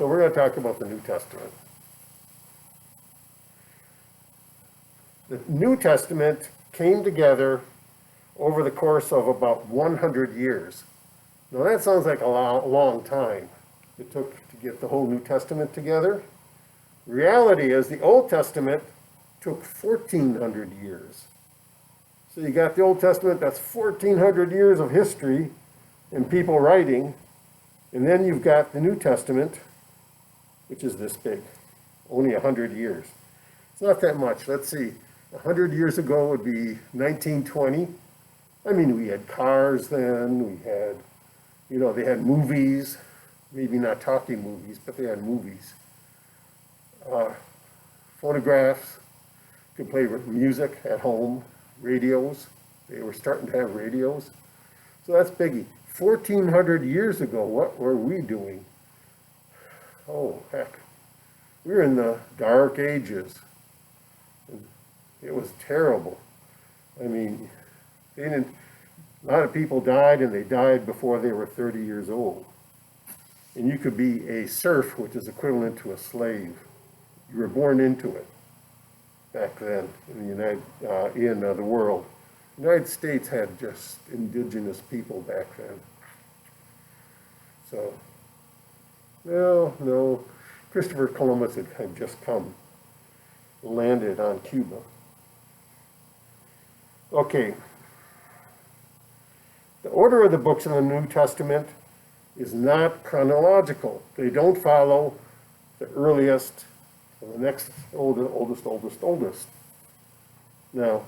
So we're going to talk about the New Testament. The New Testament came together over the course of about 100 years. Now that sounds like a long time it took to get the whole New Testament together. Reality is the Old Testament took 1,400 years. So you got the Old Testament, that's 1,400 years of history and people writing. And then you've got the New Testament, which is this big, only 100 years. It's not that much. Let's see, 100 years ago would be 1920. I mean, we had cars then, we had, they had movies, maybe not talking movies, but they had movies. Phonographs, you could play music at home, radios, they were starting to have radios. So that's biggie. 1,400 years ago, what were we doing? Oh, heck. We were in the Dark Ages. It was terrible. I mean, a lot of people died, and they died before they were 30 years old. And you could be a serf, which is equivalent to a slave. You were born into it back then in the world. The United States had just indigenous people back then. So, no, Christopher Columbus had just landed on Cuba. Okay. The order of the books in the New Testament is not chronological. They don't follow the earliest and the next oldest. Now,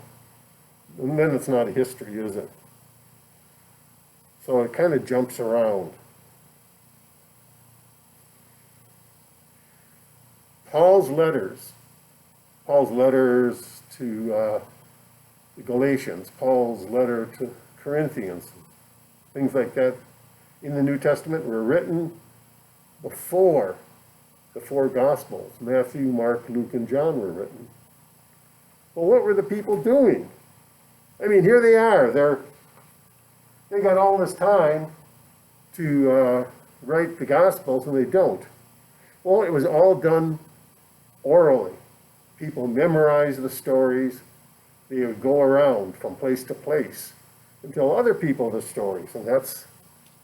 and then it's not a history, is it? So it kind of jumps around. Paul's letters to the Galatians, Paul's letter to Corinthians, things like that in the New Testament were written before the four Gospels. Matthew, Mark, Luke, and John were written. Well, what were the people doing? I mean, here they are. They got all this time to write the Gospels, and they don't. Well, it was all done orally. People memorized the stories. They would go around from place to place and tell other people the stories. And that's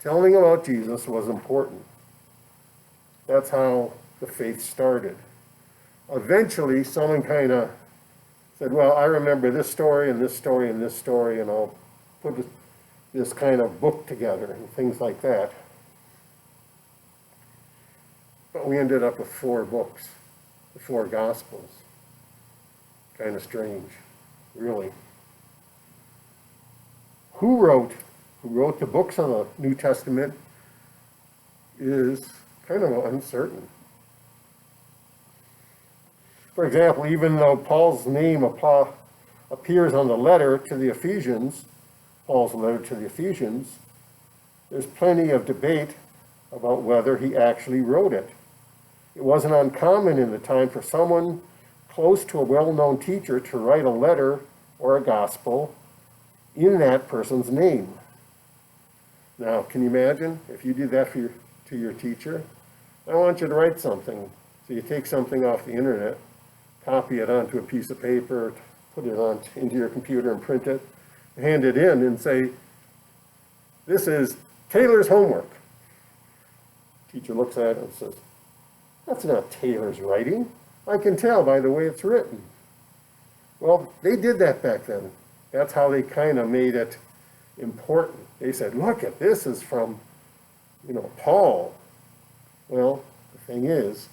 telling about Jesus was important. That's how the faith started. Eventually, someone kind of said, well, I remember this story and this story and this story, and I'll put this kind of book together and things like that. But we ended up with 4 books, the 4 Gospels. Kind of strange, really. Who wrote the books on the New Testament is kind of uncertain. For example, even though Paul's name appears on the letter to the Ephesians, Paul's letter to the Ephesians, there's plenty of debate about whether he actually wrote it. It wasn't uncommon in the time for someone close to a well-known teacher to write a letter or a gospel in that person's name. Now, can you imagine if you did that to your teacher? I want you to write something. So you take something off the internet, copy it onto a piece of paper, put it into your computer and print it, hand it in and say, this is Taylor's homework. Teacher looks at it and says, that's not Taylor's writing. I can tell by the way it's written. Well, they did that back then. That's how they kind of made it important. They said, look, this is from, Paul. Well, the thing is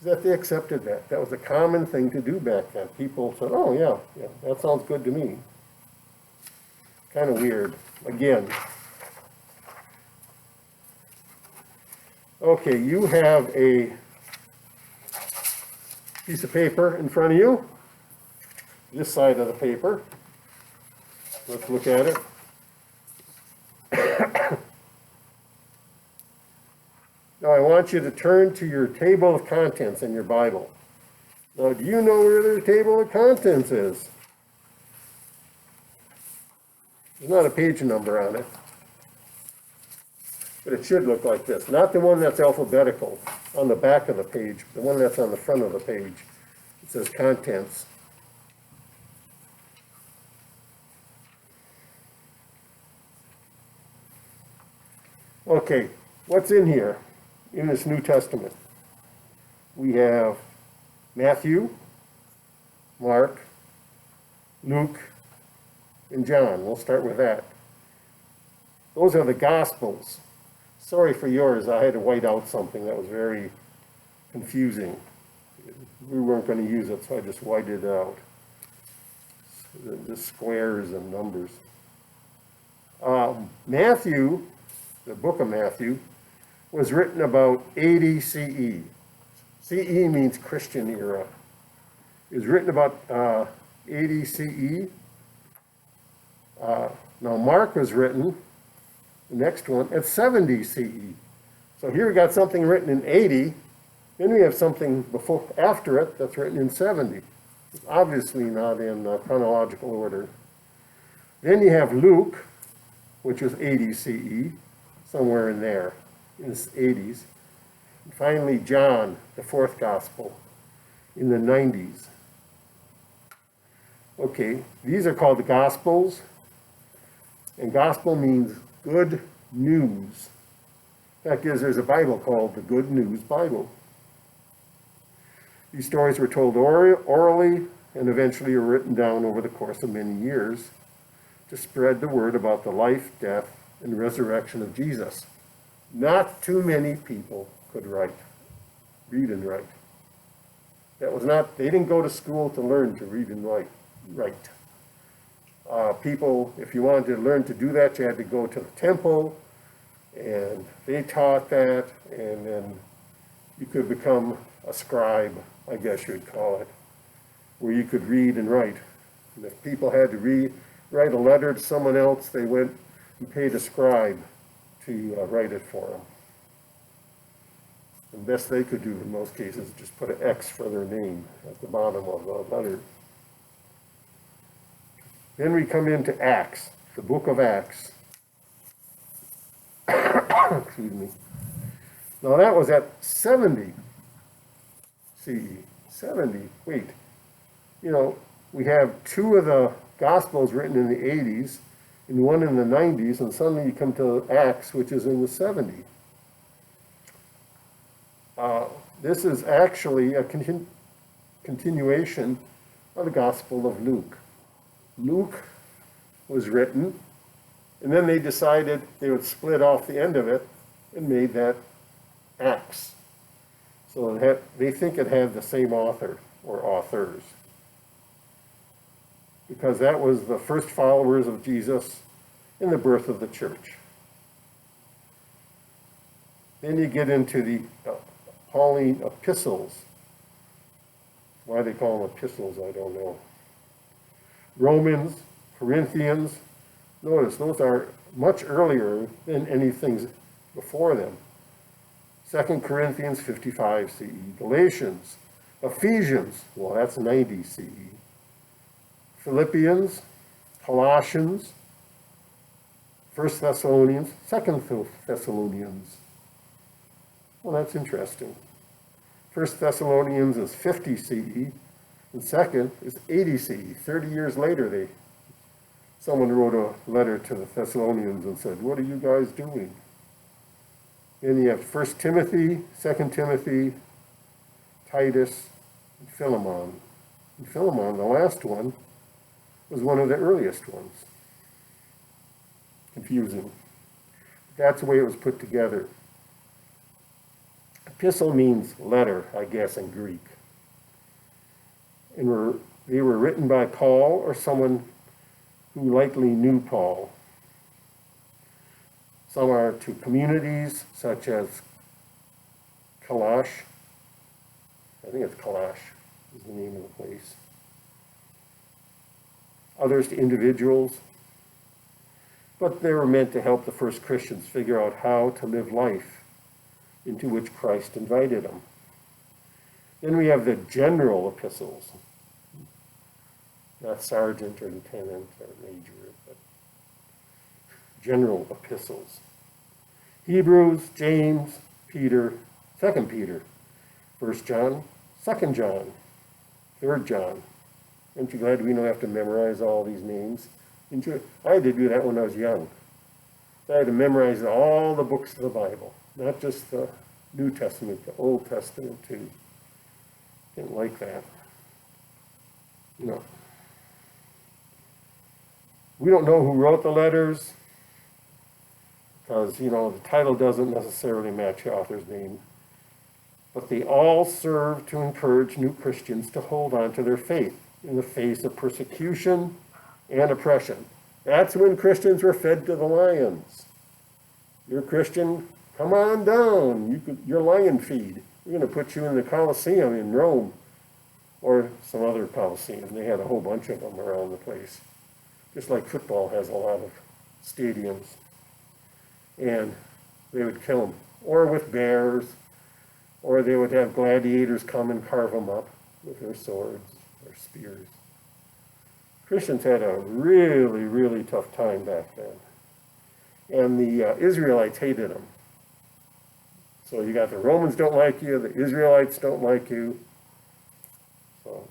that they accepted that. That was a common thing to do back then. People said, oh, yeah, that sounds good to me. Kind of weird. Again. Okay, you have a piece of paper in front of you. This side of the paper. Let's look at it. Now I want you to turn to your table of contents in your Bible. Now, do you know where the table of contents is? There's not a page number on it. but it should look like this. Not the one that's alphabetical on the back of the page, the one that's on the front of the page. It says contents. Okay, what's in here in this New Testament? We have Matthew, Mark, Luke, and John. We'll start with that. Those are the Gospels. Sorry for yours, I had to white out something that was very confusing. We weren't going to use it, so I just whited it out. The squares and numbers. Matthew, the book of Matthew, was written about 80 CE. CE means Christian era. It was written about 80 CE. Now Mark was written, the next one, at 70 CE. So here we got something written in 80, then we have something before, after it that's written in 70. It's obviously not in chronological order. Then you have Luke, which was 80 CE, somewhere in there, in the 80s. And finally, John, the fourth gospel, in the 90s. Okay, these are called the Gospels, and gospel means good news. In fact, there's a Bible called the Good News Bible. These stories were told orally and eventually were written down over the course of many years to spread the word about the life, death, and resurrection of Jesus. Not too many people could read and write. They didn't go to school to learn to read and write. People, if you wanted to learn to do that, you had to go to the temple, and they taught that, and then you could become a scribe, I guess you'd call it, where you could read and write. And if people had to write a letter to someone else, they went and paid a scribe to write it for them. The best they could do in most cases is just put an X for their name at the bottom of the letter. Then we come into Acts, the book of Acts. Excuse me. Now that was at 70 CE. 70, wait. We have two of the Gospels written in the 80s and one in the 90s, and suddenly you come to Acts, which is in the 70s. This is actually a continuation of the Gospel of Luke. Luke was written, and then they decided they would split off the end of it and made that Acts. So they think it had the same author or authors, because that was the first followers of Jesus in the birth of the church. Then you get into the Pauline epistles. Why they call them epistles, I don't know. Romans, Corinthians. Notice those are much earlier than anything before them. 2 Corinthians 55 CE. Galatians, Ephesians, well that's 90 CE. Philippians, Colossians, 1 Thessalonians, 2 Thessalonians. Well, that's interesting. 1 Thessalonians is 50 CE, and 2nd is 80 CE. 30 years later, someone wrote a letter to the Thessalonians and said, "What are you guys doing?" Then you have 1 Timothy, 2 Timothy, Titus, and Philemon. And Philemon, the last one, was one of the earliest ones. Confusing. That's the way it was put together. Epistle means letter, I guess, in Greek. And they were written by Paul or someone who likely knew Paul. Some are to communities such as Kalash. I think it's Kalash is the name of the place. Others to individuals. But they were meant to help the first Christians figure out how to live life into which Christ invited them. Then we have the general epistles. Not sergeant or lieutenant or major, but general epistles. Hebrews, James, Peter, 2 Peter, 1 John, 2 John, 3 John. Aren't you glad we don't have to memorize all these names? I had to do that when I was young. I had to memorize all the books of the Bible, not just the New Testament, the Old Testament too. Didn't like that. No. We don't know who wrote the letters because, the title doesn't necessarily match the author's name. But they all serve to encourage new Christians to hold on to their faith in the face of persecution and oppression. That's when Christians were fed to the lions. You're a Christian, come on down. Your lion feed. We're going to put you in the Colosseum in Rome or some other Colosseum. They had a whole bunch of them around the place. Just like football has a lot of stadiums. And they would kill them. Or with bears. Or they would have gladiators come and carve them up with their swords or spears. Christians had a really, really tough time back then. And the Israelites hated them. So you got the Romans don't like you, the Israelites don't like you. So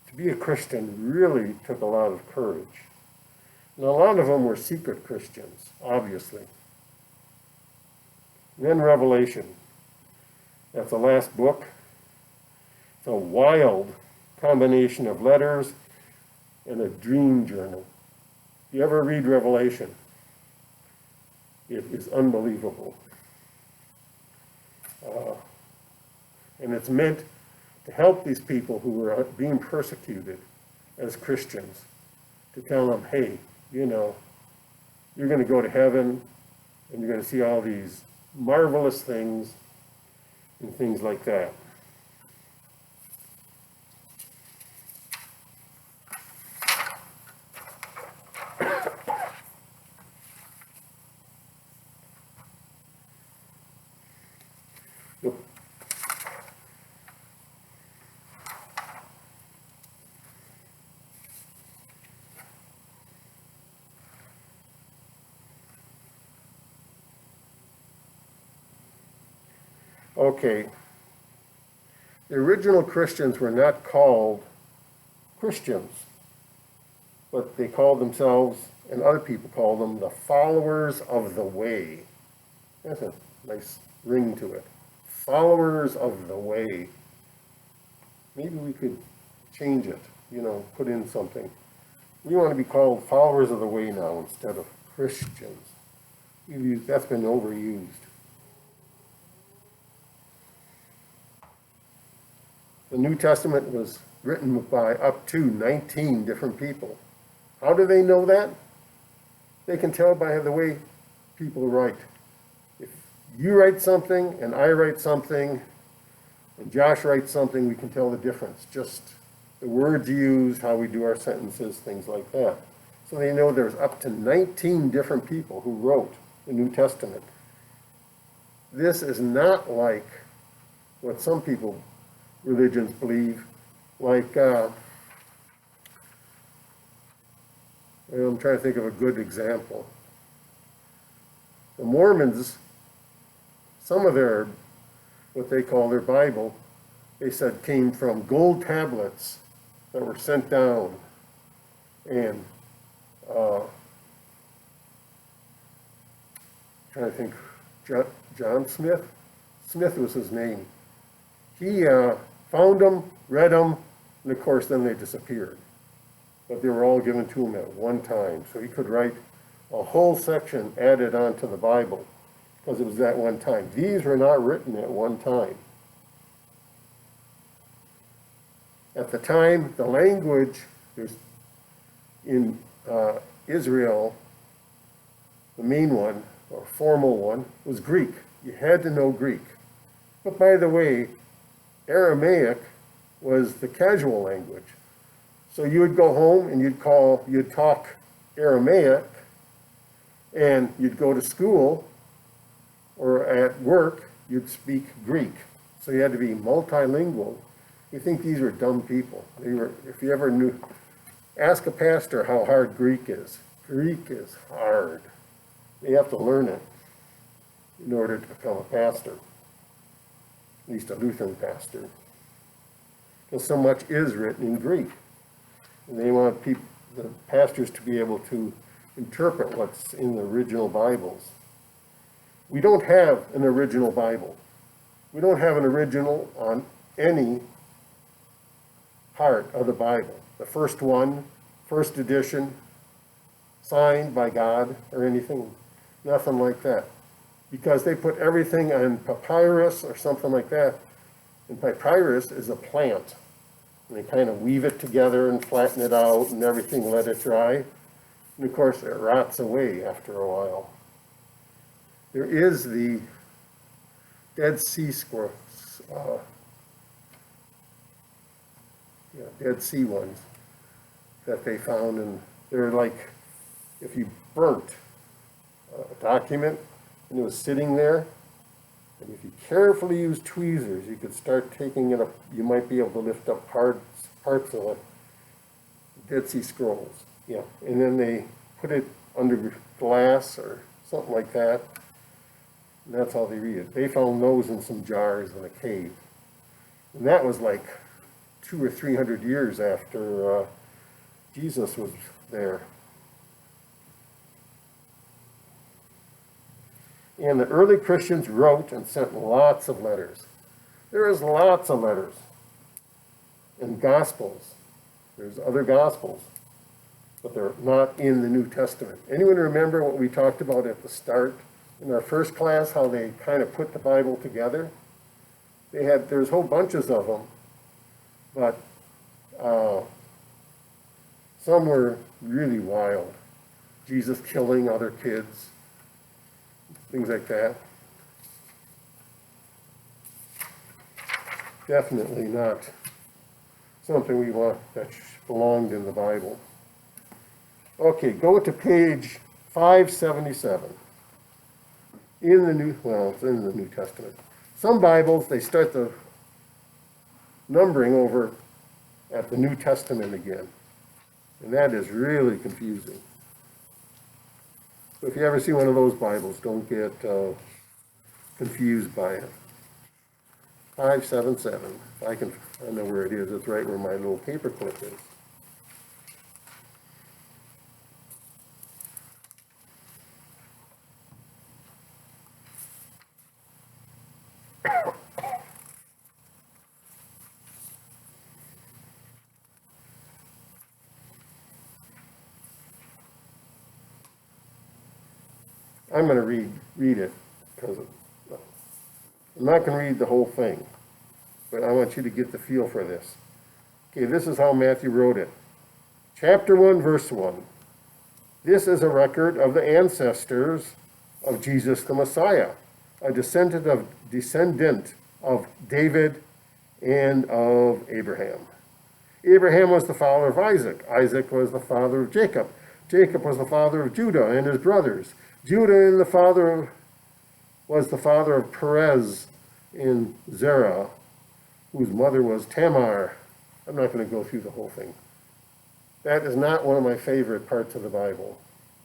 to be a Christian really took a lot of courage. And a lot of them were secret Christians, obviously. And then Revelation. That's the last book. It's a wild combination of letters and a dream journal. If you ever read Revelation, it is unbelievable. And it's meant to help these people who are being persecuted as Christians, to tell them, hey, you're going to go to heaven and you're going to see all these marvelous things and things like that. Okay, the original Christians were not called Christians, but they called themselves, and other people called them, the followers of the way. That's a nice ring to it. Followers of the way. Maybe we could change it, put in something. We want to be called followers of the way now instead of Christians. That's been overused. The New Testament was written by up to 19 different people. How do they know that? They can tell by the way people write. If you write something and I write something and Josh writes something, we can tell the difference. Just the words used, how we do our sentences, things like that. So they know there's up to 19 different people who wrote the New Testament. This is not like what some religions believe, like, I'm trying to think of a good example. The Mormons, some of what they call their Bible, they said came from gold tablets that were sent down. And, trying to think, John Smith? Smith was his name. He found them, read them, and of course then they disappeared. But they were all given to him at one time. So he could write a whole section added onto the Bible because it was at one time. These were not written at one time. At the time, the language in Israel, the main one, or formal one, was Greek. You had to know Greek. But by the way, Aramaic was the casual language. So you would go home and you'd talk Aramaic, and you'd go to school or at work, you'd speak Greek. So you had to be multilingual. You think these were dumb people. If you ever knew, ask a pastor how hard Greek is. Greek is hard. You have to learn it. in order to become a pastor, at least a Lutheran pastor. Because so much is written in Greek. And they want the pastors to be able to interpret what's in the original Bibles. We don't have an original Bible. We don't have an original on any part of the Bible. The first one, first edition, signed by God or anything, nothing like that. Because they put everything on papyrus or something like that. And papyrus is a plant. And they kind of weave it together and flatten it out and everything, let it dry. And of course, it rots away after a while. There is the Dead Sea Scrolls, Dead Sea ones that they found, and they're like, if you burnt a document and it was sitting there, and if you carefully use tweezers, you could start taking it up, you might be able to lift up parts of it. Dead Sea Scrolls, yeah. And then they put it under glass or something like that, and that's how they read it. They found those in some jars in a cave. And that was like 200 or 300 years after Jesus was there. And the early Christians wrote and sent lots of letters. There is lots of letters and gospels. There's other gospels, but they're not in the New Testament. Anyone remember what we talked about at the start in our first class, how they kind of put the Bible together? There's whole bunches of them, but some were really wild. Jesus killing other kids, things like that. Definitely not something we want that belonged in the Bible. Okay, go to page 577. It's in the New Testament. Some Bibles, they start the numbering over at the New Testament again. And that is really confusing. So if you ever see one of those Bibles, don't get confused by it. 577. I know where it is. It's right where my little paper clip is. I'm going to read it because I'm not going to read the whole thing, but I want you to get the feel for this. Okay, this is how Matthew wrote it. Chapter 1, verse 1. This is a record of the ancestors of Jesus the Messiah, a descendant of David and of Abraham. Abraham was the father of Isaac. Isaac was the father of Jacob. Jacob was the father of Judah and his brothers. Judah was the father of Perez and Zerah, whose mother was Tamar. I'm not going to go through the whole thing. That is not one of my favorite parts of the Bible.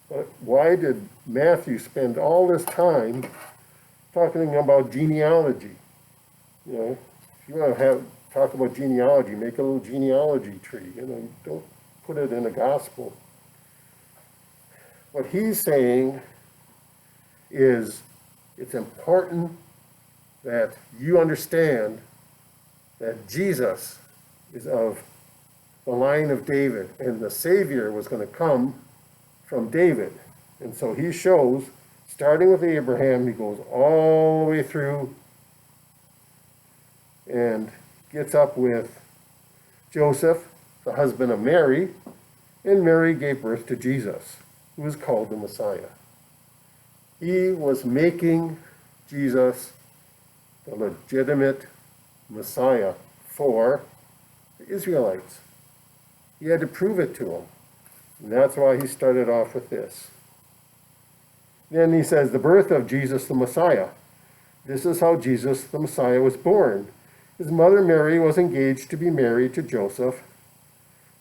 But why did Matthew spend all this time talking about genealogy? You know, if you want to talk about genealogy, make a little genealogy tree. You know, don't put it in a gospel. What he's saying is it's important that you understand that Jesus is of the line of David, and the Savior was going to come from David. And so he shows, starting with Abraham, he goes all the way through and gets up with Joseph, the husband of Mary, and Mary gave birth to Jesus, who was called the Messiah. He was making Jesus the legitimate Messiah for the Israelites. He had to prove it to them. And that's why he started off with this. Then he says, the birth of Jesus the Messiah. This is how Jesus the Messiah was born. His mother Mary was engaged to be married to Joseph,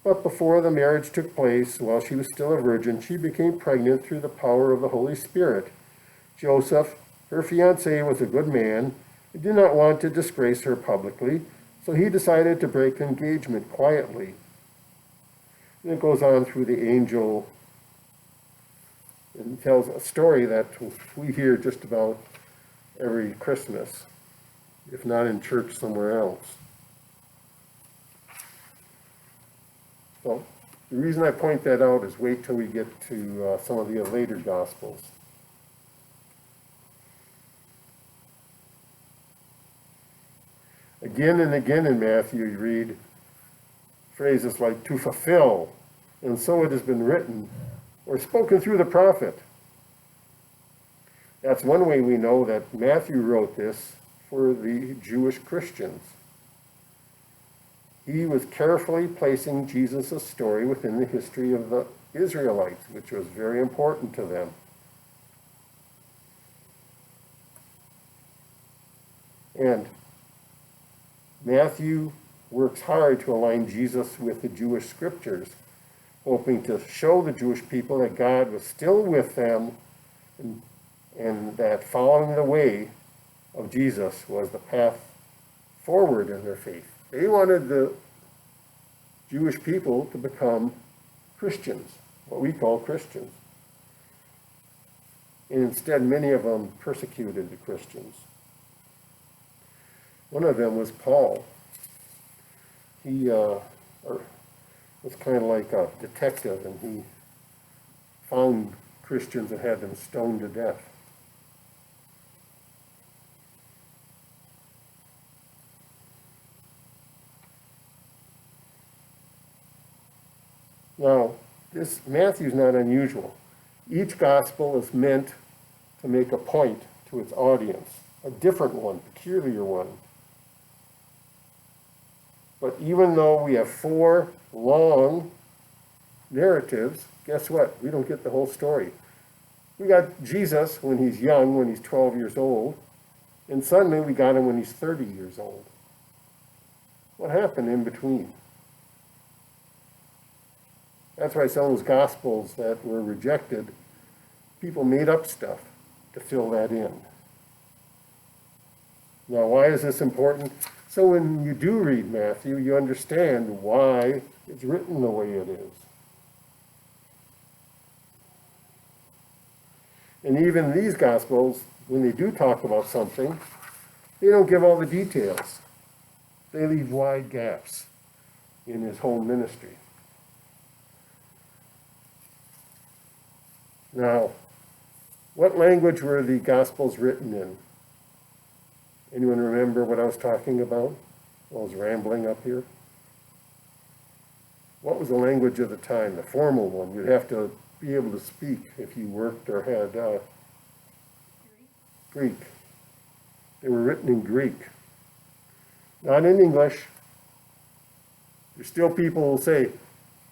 but before the marriage took place, while she was still a virgin, she became pregnant through the power of the Holy Spirit. Joseph, Her fiancé was a good man and did not want to disgrace her publicly, so he decided to break engagement quietly. And it goes on through the angel and tells a story that we hear just about every Christmas, if not in church somewhere else. So the reason I point that out is wait till we get to some of the later Gospels. Again and again in Matthew, you read phrases like to fulfill, and so it has been written, or spoken through the prophet. That's one way we know that Matthew wrote this for the Jewish Christians. He was carefully placing Jesus' story within the history of the Israelites, which was very important to them. And Matthew works hard to align Jesus with the Jewish scriptures, hoping to show the Jewish people that God was still with them and that following the way of Jesus was the path forward in their faith. They wanted the Jewish people to become Christians, what we call Christians. And instead, many of them persecuted the Christians. One of them was Paul. He was kind of like a detective, and he found Christians and had them stoned to death. Now, this Matthew's not unusual. Each gospel is meant to make a point to its audience, a different one, peculiar one. But even though we have 4 long narratives, guess what? We don't get the whole story. We got Jesus when he's young, when he's 12 years old, and suddenly we got him when he's 30 years old. What happened in between? That's why some of those Gospels that were rejected, people made up stuff to fill that in. Now, why is this important? So when you do read Matthew, you understand why it's written the way it is. And even these Gospels, when they do talk about something, they don't give all the details. They leave wide gaps in his whole ministry. Now, what language were the Gospels written in? Anyone remember what I was talking about while I was rambling up here? What was the language of the time, the formal one? You'd have to be able to speak if you worked or had Greek. They were written in Greek, not in English. There's still people who will say,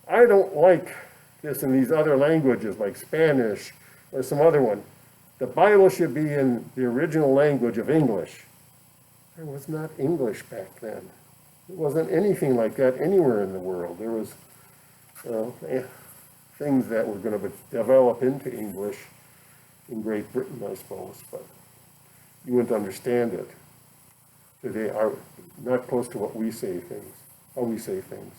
I don't like this in these other languages like Spanish or some other one. The Bible should be in the original language of English. There was not English back then. It wasn't anything like that anywhere in the world. There was things that were going to develop into English in Great Britain, I suppose, but you wouldn't understand it. They are not close to what we say things, how we say things.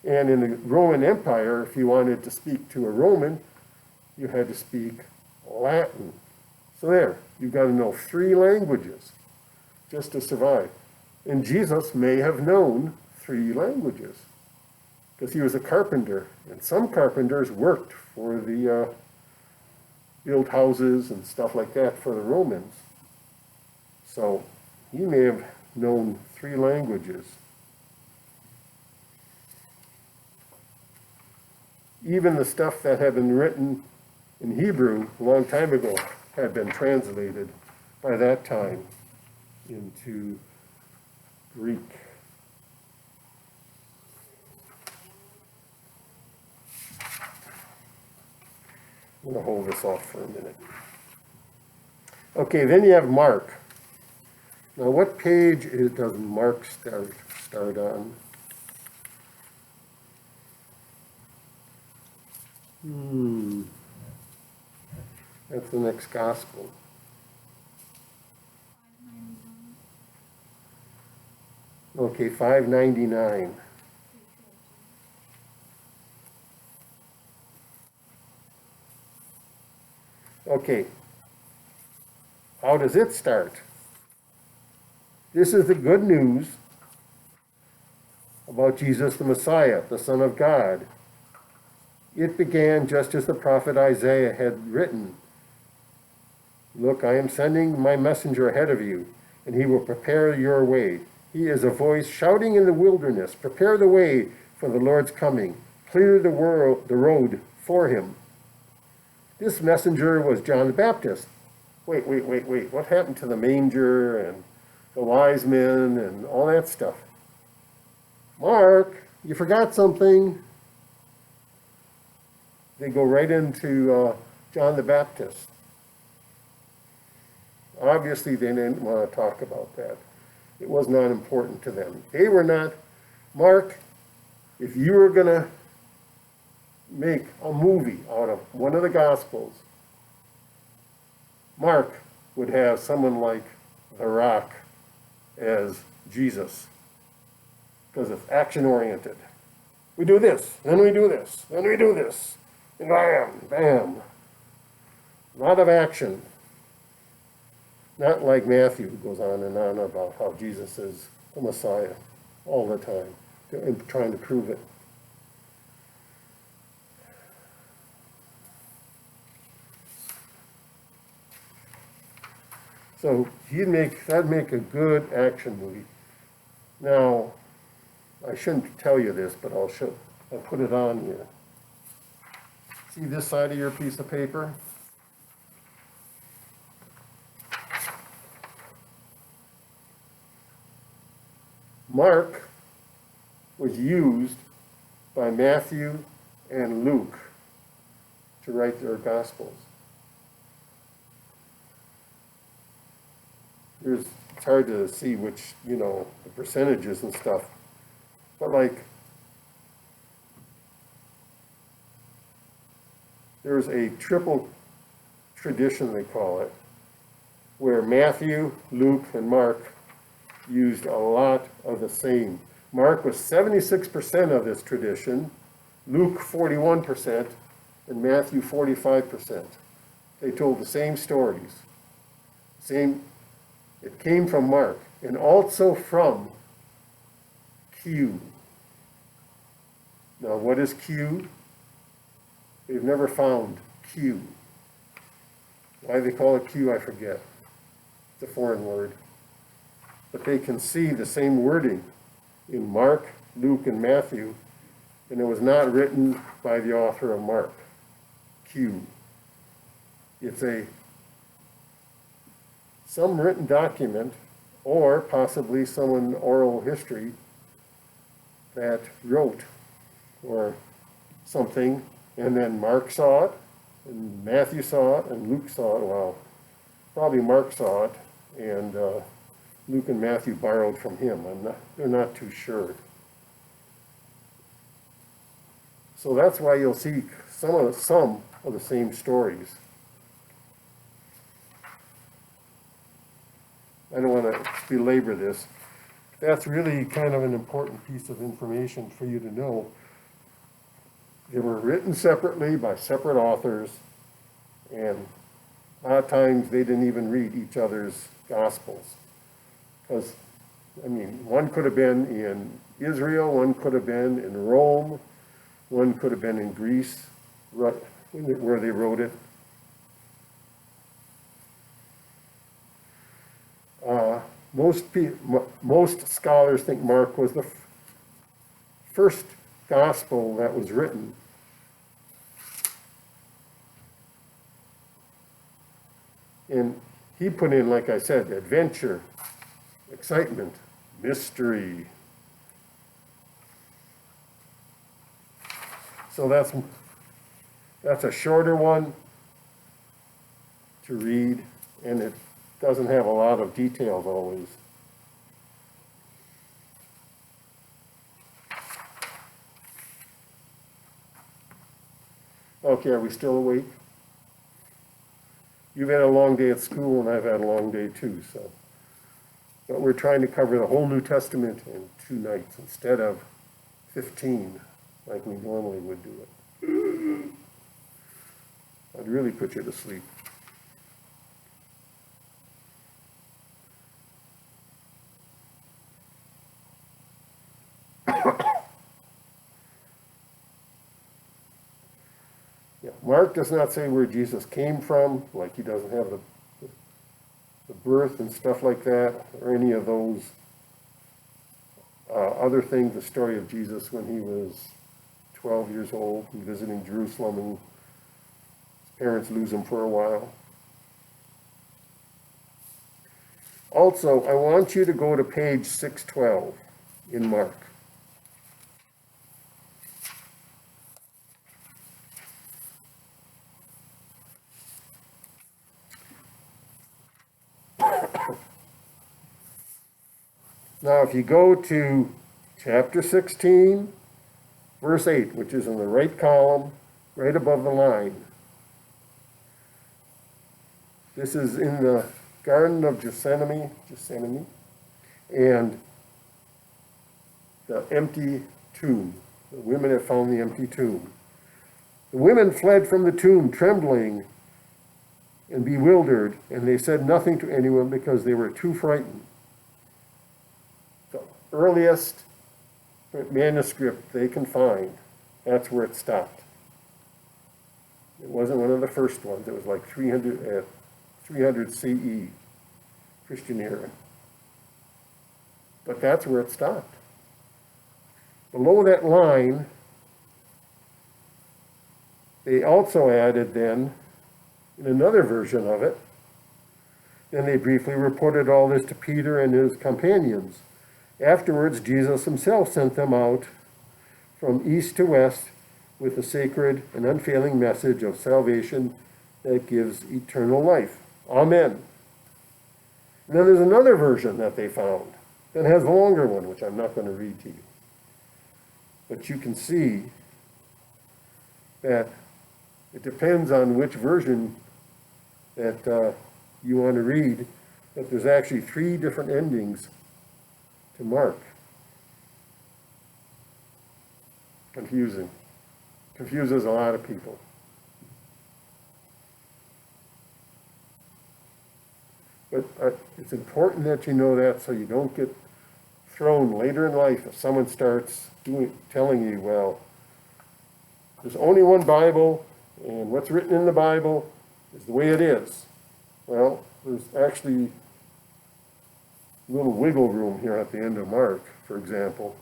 And in the Roman Empire, if you wanted to speak to a Roman, you had to speak Latin. So there, you've got to know 3 languages just to survive. And Jesus may have known 3 languages because he was a carpenter. And some carpenters worked for the build houses and stuff like that for the Romans. So he may have known 3 languages. Even the stuff that had been written in Hebrew a long time ago had been translated by that time into Greek. I'm going to hold this off for a minute. Okay, then you have Mark. Now, what page does Mark start on? That's the next gospel. Okay, 599. Okay, how does it start? This is the good news about Jesus the Messiah, the Son of God. It began just as the prophet Isaiah had written. Look, I am sending my messenger ahead of you, and he will prepare your way. He is a voice shouting in the wilderness, prepare the way for the Lord's coming. Clear the road for him. This messenger was John the Baptist. Wait. What happened to the manger and the wise men and all that stuff? Mark, you forgot something. They go right into John the Baptist. Obviously, they didn't want to talk about that. It was not important to them. They were not, Mark, if you were going to make a movie out of one of the Gospels, Mark would have someone like The Rock as Jesus, because it's action-oriented. We do this, then we do this, then we do this, and bam, bam. A lot of action. Not like Matthew, who goes on and on about how Jesus is the Messiah all the time, and trying to prove it. So that'd make a good action movie. Now, I shouldn't tell you this, but I'll put it on here. See this side of your piece of paper? Mark was used by Matthew and Luke to write their Gospels. It's hard to see which, the percentages and stuff. But like, there's a triple tradition, they call it, where Matthew, Luke, and Mark used a lot of the same. Mark was 76% of this tradition, Luke 41%, and Matthew 45%. They told the same stories. It came from Mark, and also from Q. Now, what is Q? They've never found Q. Why they call it Q, I forget. It's a foreign word. But they can see the same wording in Mark, Luke, and Matthew, and it was not written by the author of Mark. Q. It's some written document, or possibly someone oral history that wrote or something, and then Mark saw it, and Matthew saw it, and Luke saw it. Well, probably Mark saw it, and Luke and Matthew borrowed from him. They're not too sure. So that's why you'll see some of the same stories. I don't want to belabor this. That's really kind of an important piece of information for you to know. They were written separately by separate authors, and a lot of times they didn't even read each other's Gospels. Because, one could have been in Israel, one could have been in Rome, one could have been in Greece, where they wrote it. Most scholars think Mark was the first gospel that was written. And he put in, like I said, adventure, excitement, mystery. So that's a shorter one to read, and it doesn't have a lot of details always. Okay, are we still awake? you've had a long day at school and I've had a long day too, so. But we're trying to cover the whole New Testament in 2 nights instead of 15, like we normally would do it. I'd really put you to sleep. Yeah, Mark does not say where Jesus came from, like he doesn't have the birth and stuff like that, or any of those other things, the story of Jesus when he was 12 years old and visiting Jerusalem, and his parents lose him for a while. Also, I want you to go to page 612 in Mark. Now, if you go to chapter 16, verse 8, which is in the right column, right above the line. This is in the Garden of Gethsemane, and the empty tomb. The women have found the empty tomb. The women fled from the tomb, trembling and bewildered, and they said nothing to anyone because they were too frightened. The earliest manuscript they can find, that's where it stopped. It wasn't one of the first ones. It was like 300 CE, Christian era. But that's where it stopped. Below that line, they also added then, in another version of it, then they briefly reported all this to Peter and his companions. Afterwards, Jesus himself sent them out from east to west with a sacred and unfailing message of salvation that gives eternal life. Amen. And then there's another version that they found that has a longer one, which I'm not going to read to you. But you can see that it depends on which version that you want to read, that there's actually 3 different endings to Mark. Confusing. Confuses a lot of people. But it's important that you know that so you don't get thrown later in life if someone starts telling you, well, there's only one Bible, and what's written in the Bible is the way it is. Well, there's actually a little wiggle room here at the end of Mark, for example.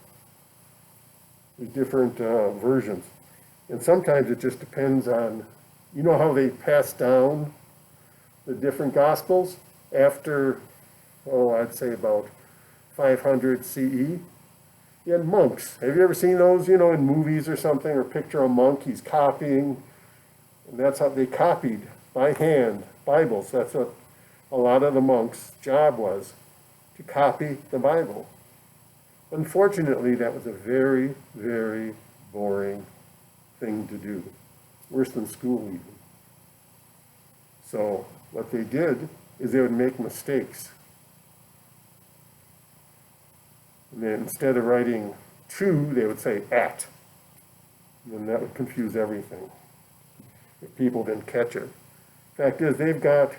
There's different versions. And sometimes it just depends on, you know how they pass down the different Gospels after, I'd say about 500 CE? You had monks. Have you ever seen those, in movies or something, or picture a monk, he's copying, and that's how they copied by hand Bibles. That's what a lot of the monks' job was, to copy the Bible. Unfortunately, that was a very, very boring thing to do. Worse than school even. So what they did is they would make mistakes. And then instead of writing to, they would say at. And then that would confuse everything if people didn't catch it. Fact is, they've got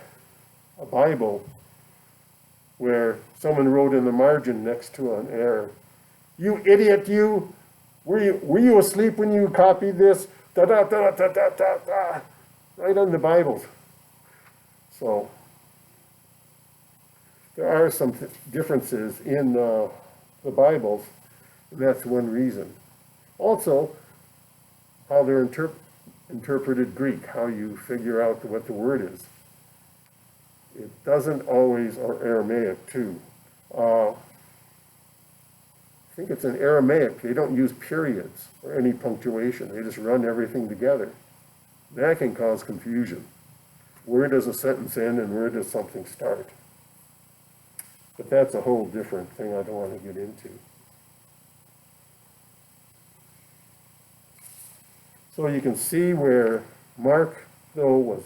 a Bible where someone wrote in the margin next to an error, "You idiot, you! Were you asleep when you copied this? Da da da da da da da." Right on the Bibles. So there are some differences in the Bibles, and that's one reason. Also, how they're interpreted Greek, how you figure out what the word is. It doesn't always, or Aramaic too. I think it's in Aramaic, they don't use periods or any punctuation. They just run everything together. That can cause confusion. Where does a sentence end and where does something start? But that's a whole different thing I don't want to get into. So you can see where Mark, though, was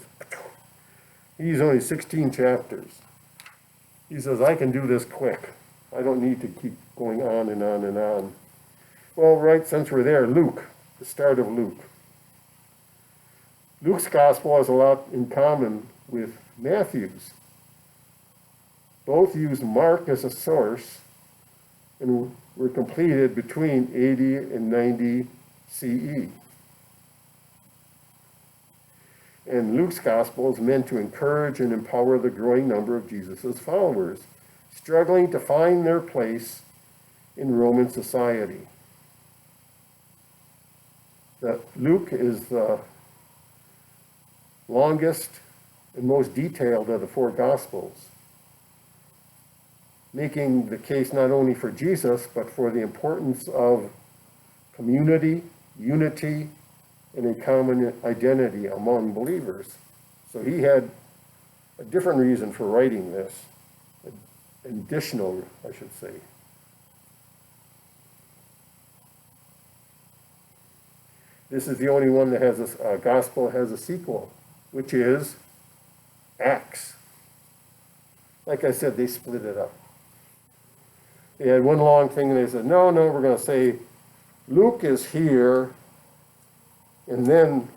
He's only 16 chapters. He says, I can do this quick. I don't need to keep going on and on and on. Well, right, since we're there, Luke, the start of Luke. Luke's gospel has a lot in common with Matthew's. Both use Mark as a source and were completed between 80 and 90 CE. And Luke's gospel is meant to encourage and empower the growing number of Jesus' followers, struggling to find their place in Roman society. Luke is the longest and most detailed of the four gospels, making the case not only for Jesus, but for the importance of community, unity, and a common identity among believers. So he had a different reason for writing this, an additional, I should say. This is the only one that has a gospel that has a sequel, which is Acts. Like I said, they split it up. They had one long thing and they said, no, we're going to say Luke is here, and then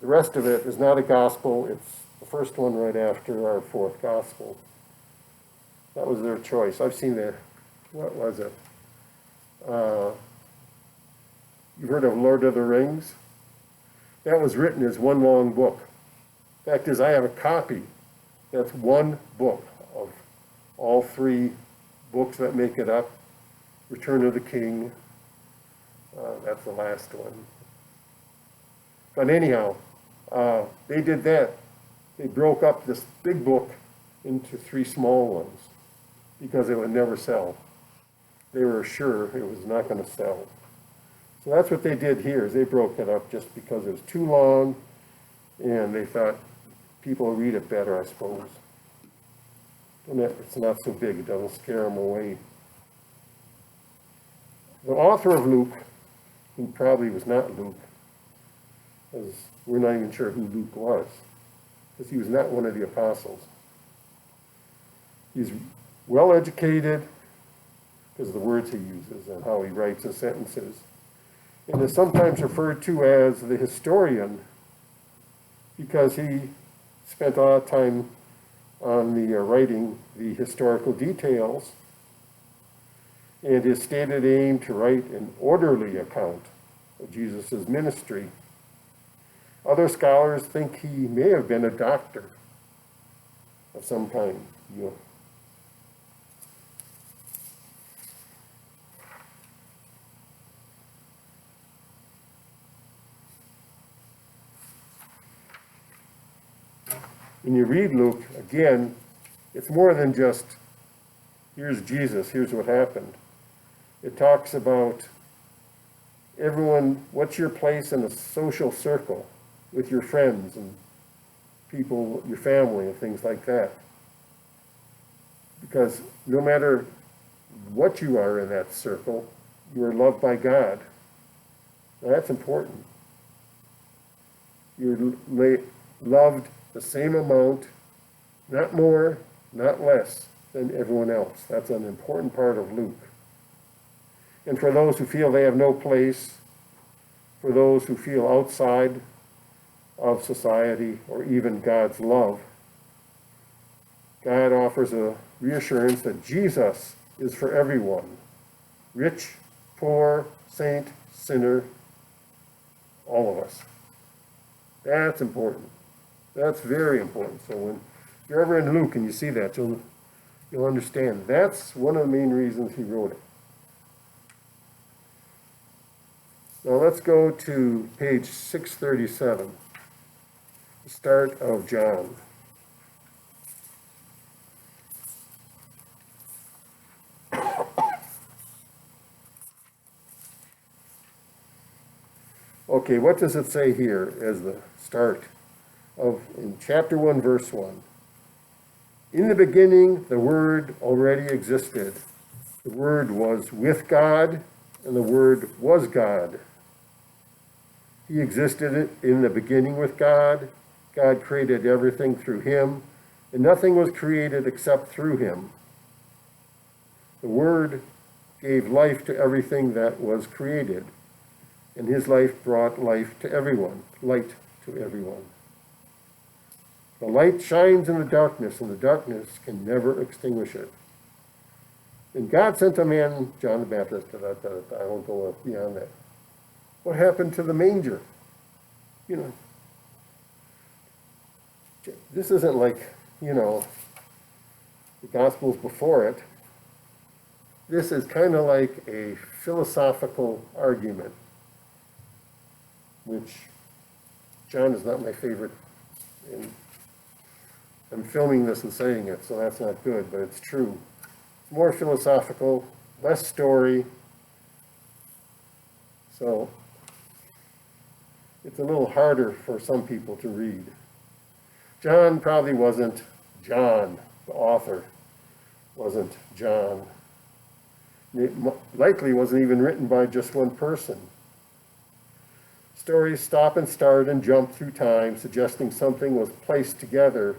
the rest of it is not a gospel. It's the first one right after our fourth gospel. That was their choice. I've seen that. What was it? You've heard of Lord of the Rings? That was written as one long book. Fact is, I have a copy. That's one book of all three books that make it up. Return of the King. That's the last one. But anyhow, they did that. They broke up this big book into three small ones because it would never sell. They were sure it was not going to sell. So that's what they did here, is they broke it up just because it was too long, and they thought people would read it better, I suppose. And it's not so big, it doesn't scare them away. The author of Luke, who probably was not Luke, as we're not even sure who Luke was, because he was not one of the apostles. He's well educated because of the words he uses and how he writes his sentences, and is sometimes referred to as the historian because he spent a lot of time on the writing the historical details, and his stated aim to write an orderly account of Jesus' ministry. Other scholars think he may have been a doctor of some kind. When you read Luke, again, it's more than just, here's Jesus, here's what happened. It talks about everyone, what's your place in a social circle with your friends and people, your family and things like that. Because no matter what you are in that circle, you are loved by God. Now that's important. You're loved the same amount, not more, not less than everyone else. That's an important part of Luke. And for those who feel they have no place, for those who feel outside of society or even God's love, God offers a reassurance that Jesus is for everyone. Rich, poor, saint, sinner, all of us. That's important. That's very important. So when you're ever in Luke and you see that, you'll understand. That's one of the main reasons he wrote it. Now let's go to page 637, the start of John. Okay, what does it say here as the start of, in chapter 1, verse 1? In the beginning, the Word already existed. The Word was with God, and the Word was God. He existed in the beginning with God. God created everything through him, and nothing was created except through him. The Word gave life to everything that was created, and his life brought life to everyone, light to everyone. The light shines in the darkness, and the darkness can never extinguish it. And God sent a man, John the Baptist, I won't go beyond that. What happened to the manger? You know, this isn't like, the Gospels before it. This is kind of like a philosophical argument, which John is not my favorite. And I'm filming this and saying it, so that's not good, but it's true. More philosophical, less story. So it's a little harder for some people to read. John probably wasn't John, the author wasn't John. It likely wasn't even written by just one person. Stories stop and start and jump through time, suggesting something was placed together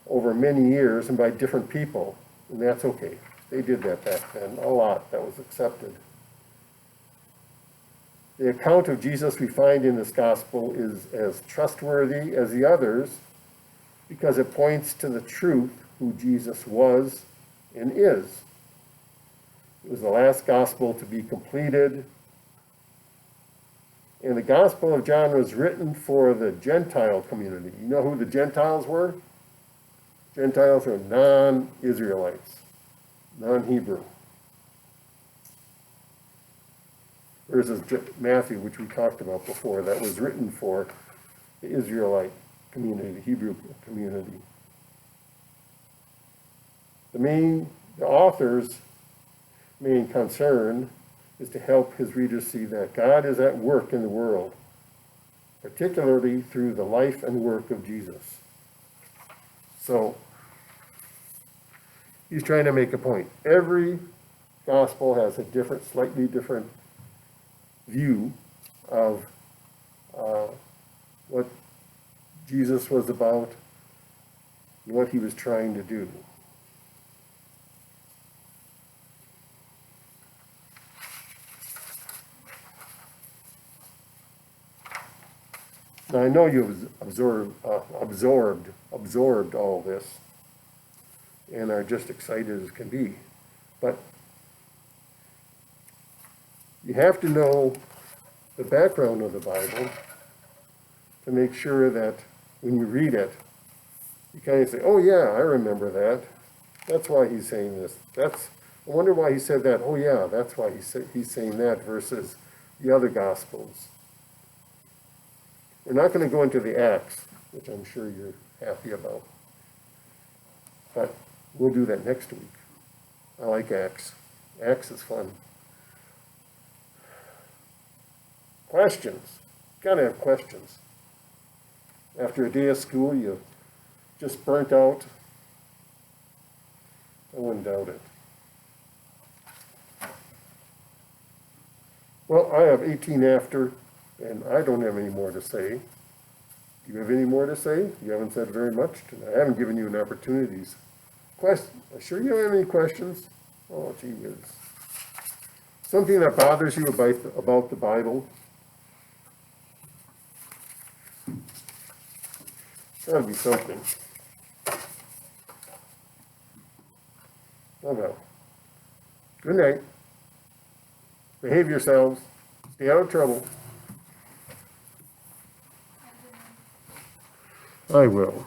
over many years and by different people, and that's okay. They did that back then, a lot that was accepted. The account of Jesus we find in this gospel is as trustworthy as the others because it points to the truth who Jesus was and is. It was the last gospel to be completed, and the Gospel of John was written for the Gentile community. You know who the Gentiles were? Gentiles are non-Israelites, non-Hebrew. Versus Matthew, which we talked about before, that was written for the Israelite community, the Hebrew community. The author's main concern is to help his readers see that God is at work in the world, particularly through the life and work of Jesus. So, he's trying to make a point. Every gospel has a slightly different view of what Jesus was about and what he was trying to do. Now, I know you've absorbed all this and are just excited as can be, but you have to know the background of the Bible to make sure that when you read it, you kind of say, oh yeah, I remember that. That's why he's saying this. I wonder why he said that. Oh yeah, that's why he's saying that versus the other Gospels. We're not going to go into the Acts, which I'm sure you're happy about. But we'll do that next week. I like Acts. Acts is fun. Questions. Gotta have questions. After a day of school, you just burnt out. I wouldn't doubt it. Well, I have 18 after, and I don't have any more to say. Do you have any more to say? You haven't said very much tonight. I haven't given you an opportunities. Sure you don't have any questions? Oh, gee whiz. Something that bothers you about the Bible? Gotta be something. Oh well. Good night. Behave yourselves. Stay out of trouble. I will.